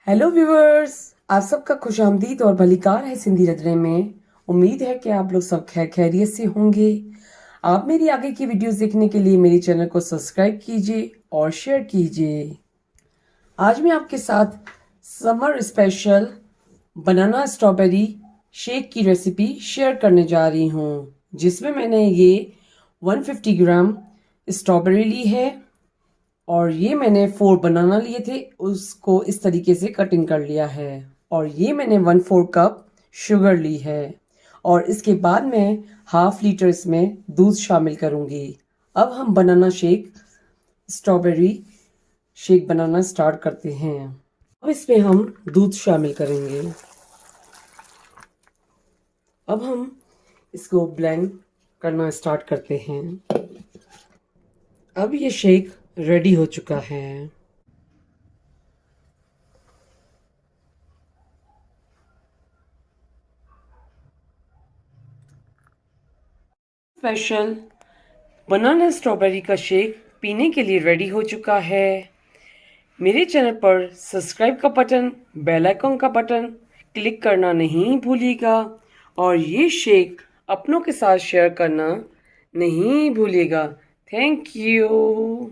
Hello viewers, आप सबका खुशामदीद और भलीकार है सिंधी रजने में। उम्मीद है कि आप लोग सब खैरियत से होंगे। आप मेरी आगे की वीडियोस देखने के लिए मेरे चैनल को सब्सक्राइब कीजिए और शेयर कीजिए। आज मैं आपके साथ summer special banana strawberry shake की रेसिपी शेयर करने जा रही हूँ, जिसमें मैंने ये 150 ग्राम स्ट्रॉबेरी ली है और ये मैंने 4 बनाना लिए थे, उसको इस तरीके से कटिंग कर लिया है। और ये मैंने 1/4 कप शुगर ली है और इसके बाद मैं हाफ लीटर इसमें दूध शामिल करूँगी। अब हम बनाना शेक स्ट्रॉबेरी शेक बनाना स्टार्ट करते हैं। अब इसमें हम दूध शामिल करेंगे। अब हम इसको ब्लेंड करना स्टार्ट करते हैं। अब ये शेक रेडी हो चुका है। स्पेशल बनाना स्ट्रॉबेरी का शेक पीने के लिए रेडी हो चुका है। मेरे चैनल पर सब्सक्राइब का बटन, बेल आइकन का बटन क्लिक करना नहीं भूलिएगा और ये शेक अपनों के साथ शेयर करना नहीं भूलिएगा। Thank you.